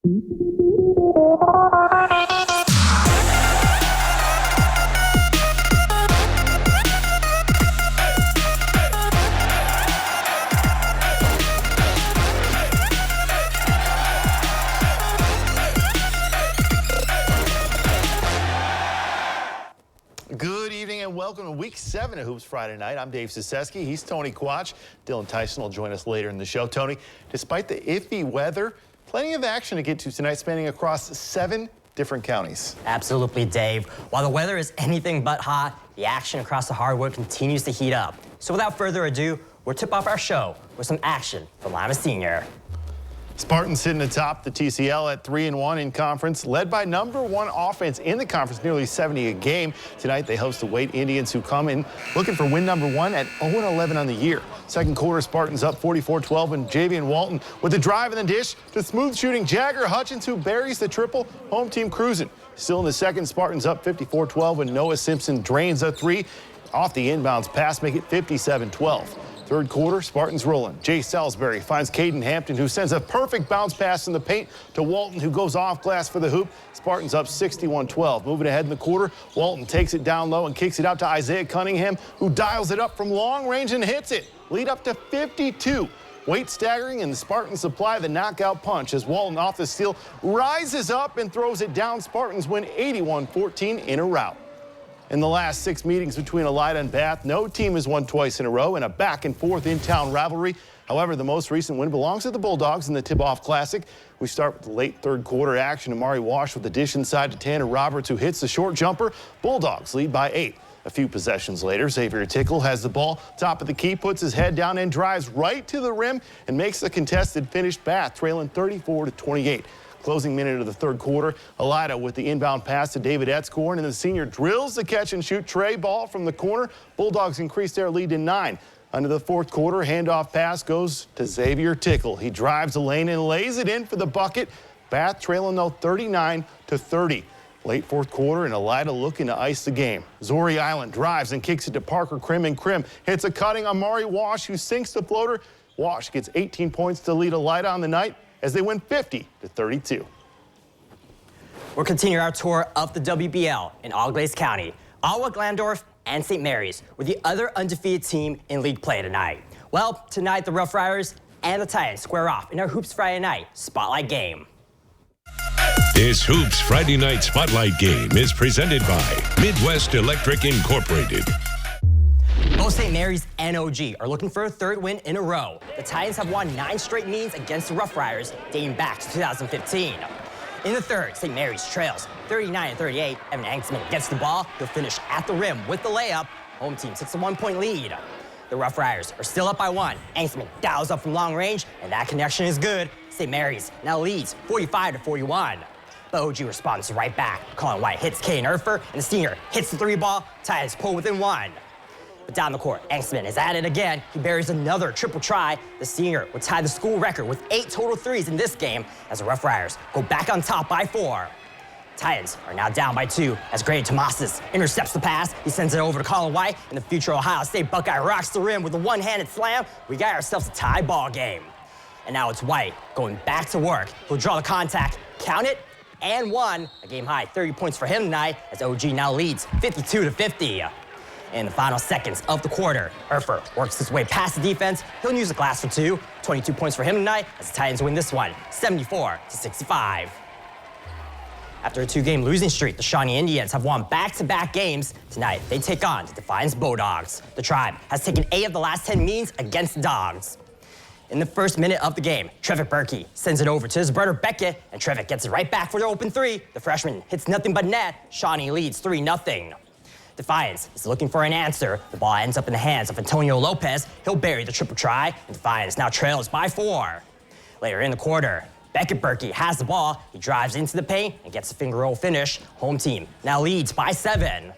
Good evening and welcome to Week 7 of Hoops Friday Night. I'm Dave Siseski. He's Tony Quach. Dylan Tyson will join us later in the show. Tony, despite the iffy weather, plenty of action to get to tonight, spanning across 7 different counties. Absolutely, Dave. While the weather is anything but hot, the action across the hardwood continues to heat up. So without further ado, we'll tip off our show with some action from Lima Senior. Spartans sitting atop the TCL at 3-1 in conference, led by #1 offense in the conference, nearly 70 a game. Tonight they host the Wade Indians, who come in looking for win #1 at 0-11 on the year. Second quarter, Spartans up 44-12, and Javian Walton with the drive and the dish to smooth shooting Jagger Hutchins, who buries the triple. Home team cruising. Still in the second, Spartans up 54-12, and Noah Simpson drains a 3 off the inbounds pass, make it 57-12. Third quarter, Spartans rolling. Jay Salisbury finds Caden Hampton, who sends a perfect bounce pass in the paint to Walton, who goes off glass for the hoop. Spartans up 61-12. Moving ahead in the quarter, Walton takes it down low and kicks it out to Isaiah Cunningham, who dials it up from long range and hits it. Lead up to 52. Weight staggering, and the Spartans supply the knockout punch as Walton off the steal rises up and throws it down. Spartans win 81-14 in a rout. In the last 6 meetings between Elida and Bath, no team has won twice in a row in a back-and-forth in-town rivalry. However, the most recent win belongs to the Bulldogs in the Tip-Off Classic. We start with the late third quarter action. Amari Wash with the dish inside to Tanner Roberts, who hits the short jumper. Bulldogs lead by 8. A few possessions later, Xavier Tickle has the ball, top of the key, puts his head down and drives right to the rim and makes the contested finish. Bath trailing 34-28. Closing minute of the third quarter, Elida with the inbound pass to David Etzkorn, and the senior drills the catch-and-shoot tray ball from the corner. Bulldogs increase their lead to 9. Under the fourth quarter, handoff pass goes to Xavier Tickle. He drives the lane and lays it in for the bucket. Bath trailing, though, 39-30. Late fourth quarter, and Elida looking to ice the game. Zori Island drives and kicks it to Parker Krim, and Krim hits a cutting Amari Wash, who sinks the floater. Wash gets 18 points to lead Elida on the night as they win 50-32. We'll continue our tour of the WBL in Auglaize County. Ottawa Glandorf and St. Mary's were the other undefeated team in league play tonight. Well, tonight the Rough Riders and the Titans square off in our Hoops Friday Night Spotlight game. This Hoops Friday Night Spotlight game is presented by Midwest Electric Incorporated. Both St. Mary's and OG are looking for a third win in a row. The Titans have won 9 straight meetings against the Rough Riders dating back to 2015. In the third, St. Mary's trails 39-38. Evan Angsman gets the ball. He'll finish at the rim with the layup. Home team takes a 1-point lead. The Rough Riders are still up by 1. Angsman dials up from long range, and that connection is good. St. Mary's now leads 45-41. But OG responds right back. Colin White hits Caden Erfer, and the senior hits the 3-ball. Titans pull within 1. But down the court, Angsman is at it again. He buries another triple try. The senior would tie the school record with 8 total threes in this game as the Rough Riders go back on top by 4. Titans are now down by 2 as Grady Tomasis intercepts the pass. He sends it over to Colin White, and the future Ohio State Buckeye rocks the rim with a one-handed slam. We got ourselves a tie ball game. And now it's White going back to work. He'll draw the contact, count it, and 1. A game-high 30 points for him tonight as OG now leads 52-50. In the final seconds of the quarter, Erfer works his way past the defense. He'll use the glass for 2. 22 points for him tonight as the Titans win this one, 74-65. After a 2-game losing streak, the Shawnee Indians have won back-to-back games. Tonight, they take on the Defiance Bulldogs. The Tribe has taken 8 of the last 10 meetings against the Dogs. In the first minute of the game, Trevick Berkey sends it over to his brother Beckett, and Trevick gets it right back for the open 3. The freshman hits nothing but net. Shawnee leads 3-0. Defiance is looking for an answer. The ball ends up in the hands of Antonio Lopez. He'll bury the triple try, and Defiance now trails by 4. Later in the quarter, Beckett Berkey has the ball. He drives into the paint and gets a finger roll finish. Home team now leads by 7.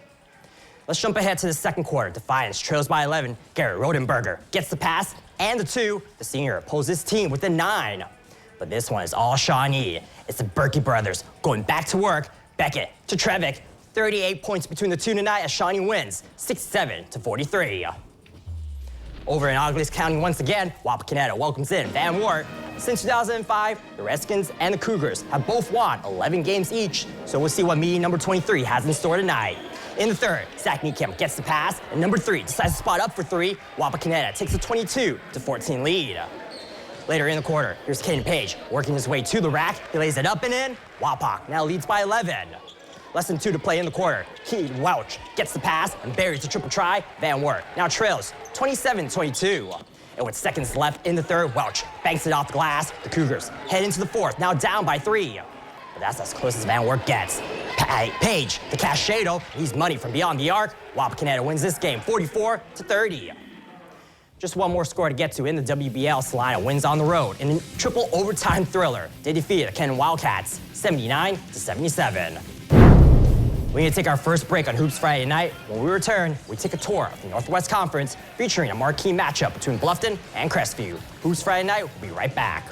Let's jump ahead to the second quarter. Defiance trails by 11. Garrett Rodenberger gets the pass and the 2. The senior pulls his team within 9. But this one is all Shawnee. It's the Berkey brothers going back to work. Beckett to Trevick. 38 points between the two tonight as Shawnee wins 67-43. Over in August County once again, Wapakoneta welcomes in Van Wert. Since 2005, the Redskins and the Cougars have both won 11 games each, so we'll see what meeting number 23 has in store tonight. In the third, Zach Niekamp gets the pass, and number 3 decides to spot up for 3. Wapakoneta takes a 22-14 lead. Later in the quarter, here's Caden Page working his way to the rack. He lays it up and in. Wapak now leads by 11. Less than 2 to play in the quarter. Keaton Welch gets the pass and buries the triple try. Van Wert now trails 27-22. And with seconds left in the third, Welch banks it off the glass. The Cougars head into the fourth, now down by 3. But that's as close as Van Wert gets. Page, the Cachado, needs money from beyond the arc. Wapakoneta wins this game 44-30. Just one more score to get to in the WBL. Salina wins on the road in a triple overtime thriller. They defeated the Canton Wildcats 79-77. We need to take our first break on Hoops Friday night. When we return, we take a tour of the Northwest Conference featuring a marquee matchup between Bluffton and Crestview. Hoops Friday night, we'll be right back.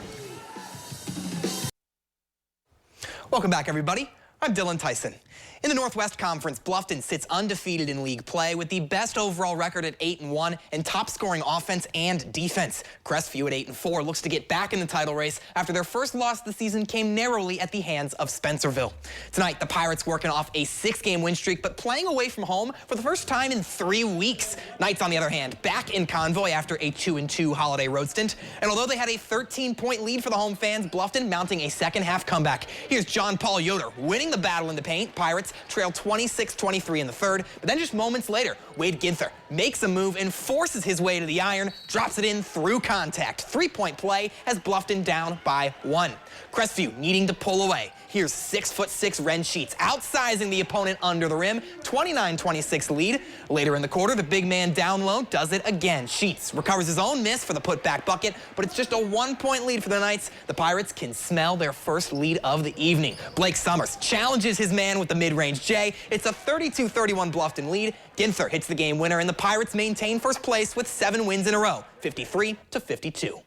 Welcome back, everybody. I'm Dylan Tyson. In the Northwest Conference, Bluffton sits undefeated in league play with the best overall record at 8-1 and top scoring offense and defense. Crestview at 8-4 looks to get back in the title race after their first loss of the season came narrowly at the hands of Spencerville. Tonight, the Pirates working off a 6-game win streak, but playing away from home for the first time in 3 weeks. Knights, on the other hand, back in Convoy after a 2-2 holiday road stint. And although they had a 13-point lead for the home fans, Bluffton mounting a second-half comeback. Here's John Paul Yoder winning the battle in the paint. Pirates trail 26-23 in the third, but then just moments later, Wade Ginther makes a move and forces his way to the iron, drops it in through contact. 3-point play has Bluffton down by 1. Crestview needing to pull away. Here's 6'6" Ren Sheets outsizing the opponent under the rim. 29-26 lead. Later in the quarter, the big man down low does it again. Sheets recovers his own miss for the putback bucket, but it's just a 1-point lead for the Knights. The Pirates can smell their first lead of the evening. Blake Summers challenges his man with the mid-range J. It's a 32-31 Bluffton lead. Ginther hits the game winner, and the Pirates maintain first place with 7 wins in a row, 53-52.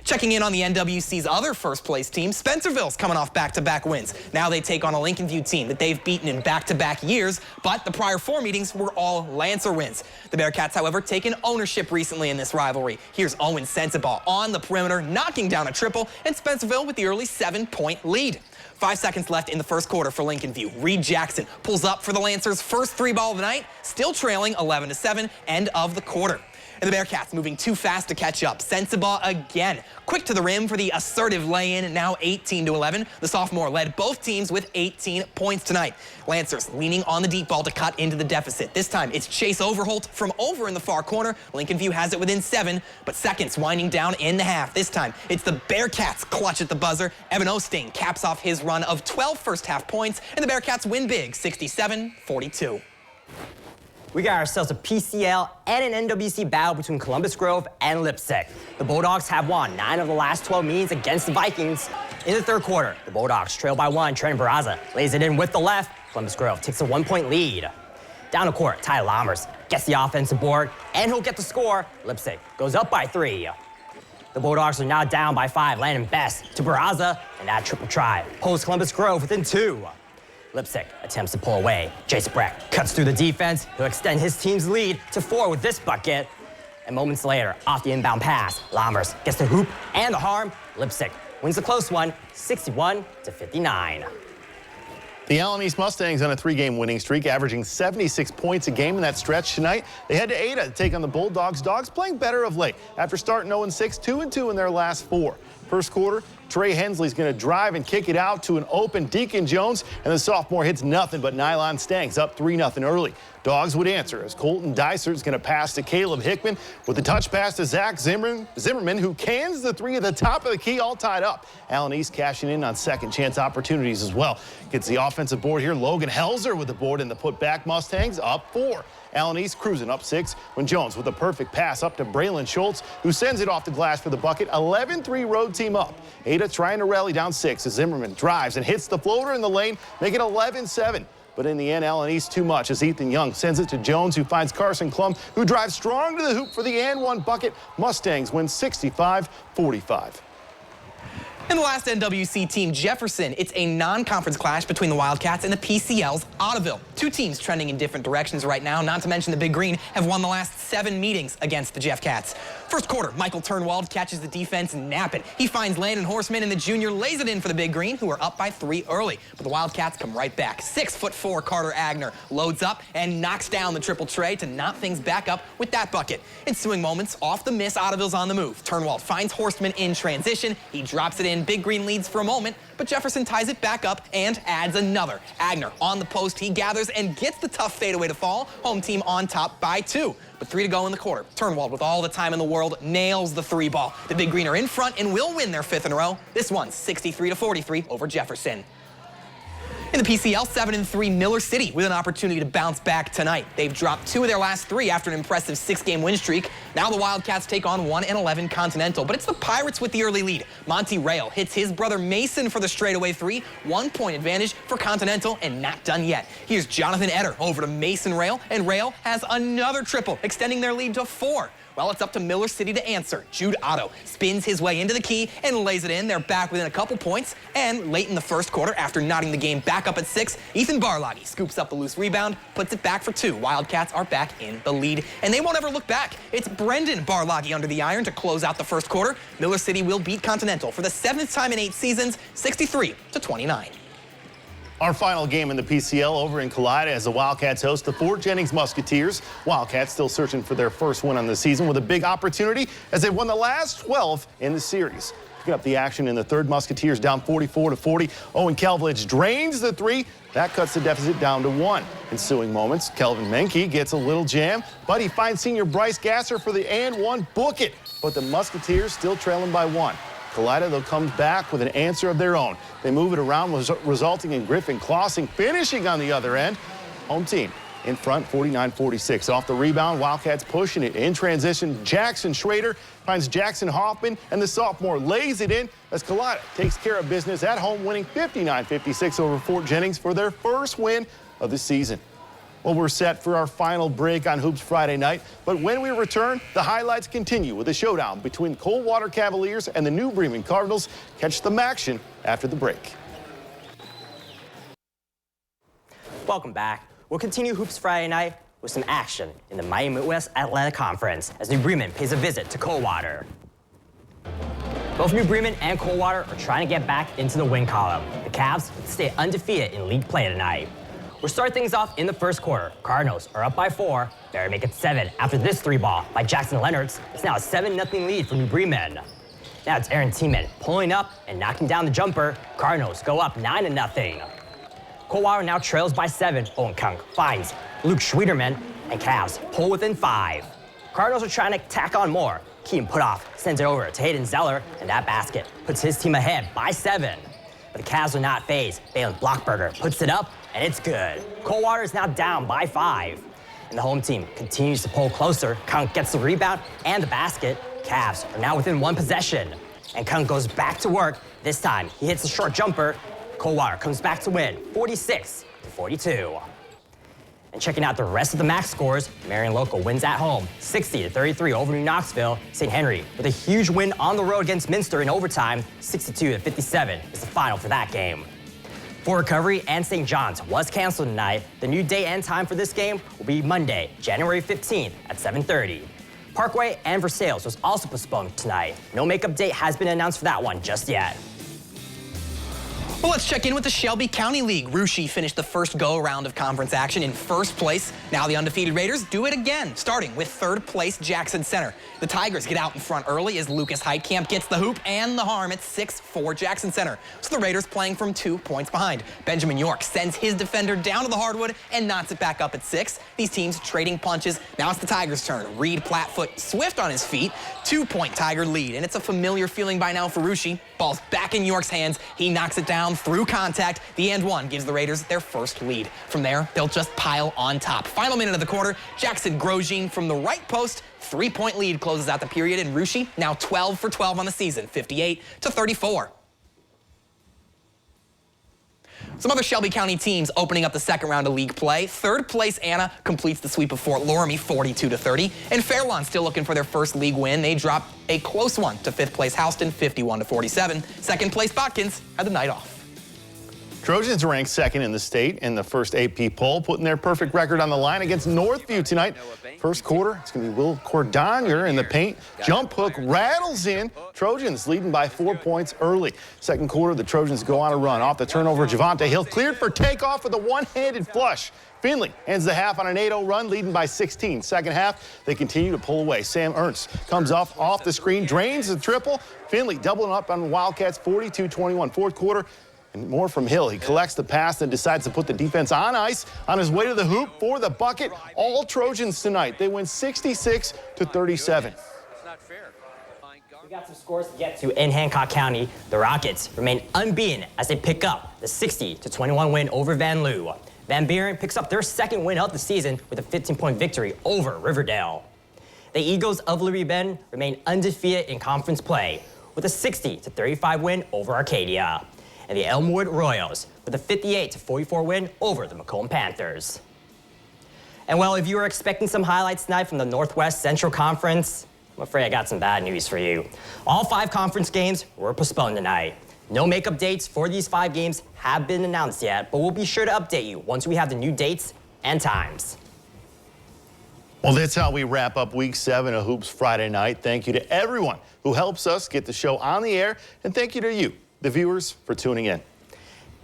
Checking in on the NWC's other first-place team, Spencerville's coming off back-to-back wins. Now they take on a Lincoln View team that they've beaten in back-to-back years, but the prior 4 meetings were all Lancer wins. The Bearcats, however, taken ownership recently in this rivalry. Here's Owen Sensabaugh on the perimeter, knocking down a triple, and Spencerville with the early 7-point lead. 5 seconds left in the first quarter for Lincoln View. Reed Jackson pulls up for the Lancers' first 3-ball of the night, still trailing 11-7, end of the quarter. And the Bearcats moving too fast to catch up. Sensabaugh again. Quick to the rim for the assertive lay-in, now 18-11. The sophomore led both teams with 18 points tonight. Lancers leaning on the deep ball to cut into the deficit. This time it's Chase Overholt from over in the far corner. Lincoln View has it within 7, but seconds winding down in the half. This time it's the Bearcats clutch at the buzzer. Evan Osteen caps off his run of 12 first-half points, and the Bearcats win big, 67-42. We got ourselves a PCL and an NWC battle between Columbus Grove and Lipsick. The Bulldogs have won 9 of the last 12 meetings against the Vikings. In the third quarter, the Bulldogs trail by 1. Trent Barraza lays it in with the left. Columbus Grove takes a 1-point lead. Down the court, Ty Lammers gets the offensive board, and he'll get the score. Lipsick goes up by 3. The Bulldogs are now down by 5. Landon Best to Barraza, and that triple try pulls Columbus Grove within 2. Lipsick attempts to pull away. Jace Breck cuts through the defense. He'll extend his team's lead to 4 with this bucket. And moments later, off the inbound pass, Lammers gets the hoop and the harm. Lipsick wins a close one, 61-59. The Allen East Mustangs on a 3-game winning streak, averaging 76 points a game in that stretch tonight. They head to Ada to take on the Bulldogs. Dogs playing better of late after starting 0-6, 2-2 in their last 4. First quarter, Trey Hensley's going to drive and kick it out to an open Deacon Jones, and the sophomore hits nothing but Nylon Stanks up 3-0 early. Dogs would answer as Colton Dysert going to pass to Caleb Hickman with the touch pass to Zach Zimmerman, who cans the 3 at the top of the key, all tied up. Allen East cashing in on second chance opportunities as well. Gets the offensive board here. Logan Helzer with the board in the putback. Mustangs up 4. Allen East cruising up 6 when Jones with a perfect pass up to Braylon Schultz, who sends it off the glass for the bucket. 11-3 road team up. Ada trying to rally down 6 as Zimmerman drives and hits the floater in the lane, make it 11-7. But in the end, Allen East too much as Ethan Young sends it to Jones, who finds Carson Klum, who drives strong to the hoop for the and 1 bucket. Mustangs win 65-45. In the last NWC team, Jefferson, it's a non-conference clash between the Wildcats and the PCL's Ottoville. Two teams trending in different directions right now, not to mention the Big Green have won the last 7 meetings against the Jeff Cats. First quarter, Michael Turnwald catches the defense napping. He finds Landon Horseman, and the junior lays it in for the Big Green, who are up by 3 early. But the Wildcats come right back. 6'4" Carter Agner loads up and knocks down the triple tray to knot things back up with that bucket. Ensuing moments, off the miss, Ottoville's on the move. Turnwald finds Horseman in transition. He drops it in. Big Green leads for a moment, but Jefferson ties it back up and adds another. Agner on the post, he gathers and gets the tough fadeaway to fall. Home team on top by 2. But 3 to go in the quarter. Turnwald, with all the time in the world, nails the 3 ball. The Big Green are in front and will win their 5th in a row. This one's 63-43 over Jefferson. In the PCL, 7-3 Miller City with an opportunity to bounce back tonight. They've dropped 2 of their last 3 after an impressive 6-game win streak. Now the Wildcats take on 1-11 Continental, but it's the Pirates with the early lead. Monty Rail hits his brother Mason for the straightaway 3. 1-point advantage for Continental, and not done yet. Here's Jonathan Etter over to Mason Rail, and Rail has another triple, extending their lead to 4. Well, it's up to Miller City to answer. Jude Otto spins his way into the key and lays it in. They're back within a couple points. And late in the first quarter, after knotting the game back up at 6, Ethan Barloggy scoops up the loose rebound, puts it back for 2. Wildcats are back in the lead, and they won't ever look back. It's Brendan Barloggy under the iron to close out the first quarter. Miller City will beat Continental for the 7th time in 8 seasons, 63-29. Our final game in the PCL over in Kalida as the Wildcats host the Fort Jennings Musketeers. Wildcats still searching for their first win on the season with a big opportunity as they won the last 12 in the series. Picking up the action in the third, Musketeers down 44-40. Owen Kelvich drains the 3. That cuts the deficit down to 1. Ensuing moments, Kelvin Menke gets a little jam, but he finds senior Bryce Gasser for the and 1 book it. But the Musketeers still trailing by 1. Kalida, though, comes back with an answer of their own. They move it around, resulting in Griffin Clausing finishing on the other end. Home team in front, 49-46. Off the rebound, Wildcats pushing it in transition. Jackson Schrader finds Jackson Hoffman, and the sophomore lays it in as Kalida takes care of business at home, winning 59-56 over Fort Jennings for their first win of the season. Well, we're set for our final break on Hoops Friday night, but when we return, the highlights continue with a showdown between Coldwater Cavaliers and the New Bremen Cardinals. Catch the action after the break. Welcome back. We'll continue Hoops Friday night with some action in the Miami Midwest Athletic Conference as New Bremen pays a visit to Coldwater. Both New Bremen and Coldwater are trying to get back into the win column. The Cavs stay undefeated in league play tonight. We'll start things off in the first quarter. Cardinals are up by 4. They're make it 7 after this 3 ball by Jackson Leonards. It's now a 7-0 lead for New Bremen. Now it's Aaron Tiemann pulling up and knocking down the jumper. Cardinals go up 9-0. Coldwater now trails by 7. Owen Kunk finds Luke Schwederman, and Cavs pull within 5. Cardinals are trying to tack on more. Keem Putoff sends it over to Hayden Zeller, and that basket puts his team ahead by 7. But the Cavs are not phased. Balin Blockberger puts it up, and it's good. Coldwater is now down by 5. And the home team continues to pull closer. Kunk gets the rebound and the basket. Cavs are now within 1 possession. And Kunk goes back to work. This time, he hits a short jumper. Coldwater comes back to win, 46-42. And checking out the rest of the MAC scores, Marion Local wins at home, 60-33 over New Knoxville. St. Henry with a huge win on the road against Minster in overtime, 62-57 is the final for that game. Fort Recovery and St. John's was canceled tonight. The new day and time for this game will be Monday, January 15th at 7:30. Parkway and Versailles was also postponed tonight. No makeup date has been announced for that one just yet. Well, let's check in with the Shelby County League. Russia finished the first go-around of conference action in first place. Now the undefeated Raiders do it again, starting with 3rd place Jackson Center. The Tigers get out in front early as Lucas Heitkamp gets the hoop and the harm at 6-4 Jackson Center. So the Raiders playing from 2 points behind. Benjamin York sends his defender down to the hardwood and knots it back up at 6. These teams trading punches. Now it's the Tigers' turn. Reed Platfoot swift on his feet. 2-point Tiger lead, and it's a familiar feeling by now for Russia. Ball's back in York's hands. He knocks it down through contact. The and 1 gives the Raiders their first lead. From there, they'll just pile on top. Final minute of the quarter, Jackson Grosjean from the right post. 3-point lead closes out the period, and Russia now 12 for 12 on the season, 58-34. Some other Shelby County teams opening up the second round of league play. Third place Anna completes the sweep of Fort Loramie 42-30. And Fairlawn still looking for their first league win. They dropped a close one to fifth place Houston 51-47. Second place Botkins had the night off. Trojans ranked second in the state in the first AP poll, putting their perfect record on the line against Northview tonight. First quarter, it's going to be Will Cordonier in the paint. Jump hook rattles in. Trojans leading by 4 points early. Second quarter, the Trojans go on a run. Off the turnover, Javante Hill cleared for takeoff with a one-handed flush. Finley ends the half on an 8-0 run, leading by 16. Second half, they continue to pull away. Sam Ernst comes off the screen, drains the triple. Finley doubling up on Wildcats 42-21. Fourth quarter, and more from Hill. He collects the pass and decides to put the defense on ice on his way to the hoop for the bucket. All Trojans tonight. They win 66-37. We got some scores to get to in Hancock County. The Rockets remain unbeaten as they pick up the 60-21 win over Van Loo. Van Buren picks up their second win of the season with a 15-point victory over Riverdale. The Eagles of Liberty Bend remain undefeated in conference play with a 60-35 win over Arcadia. And the Elmwood Royals with a 58-44 win over the Macomb Panthers. And well, if you were expecting some highlights tonight from the Northwest Central Conference, I'm afraid I got some bad news for you. All 5 conference games were postponed tonight. No makeup dates for these 5 games have been announced yet, but we'll be sure to update you once we have the new dates and times. Well, that's how we wrap up Week 7 of Hoops Friday night. Thank you to everyone who helps us get the show on the air, and thank you to you, the viewers, for tuning in.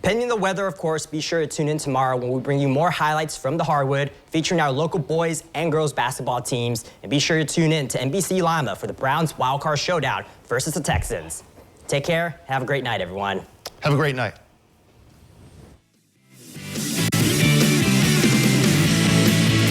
Pending the weather, of course, be sure to tune in tomorrow when we bring you more highlights from the hardwood, featuring our local boys and girls basketball teams. And be sure to tune in to NBC Lima for the Browns wildcard showdown versus the Texans. Take care. Have a great night, everyone. Have a great night.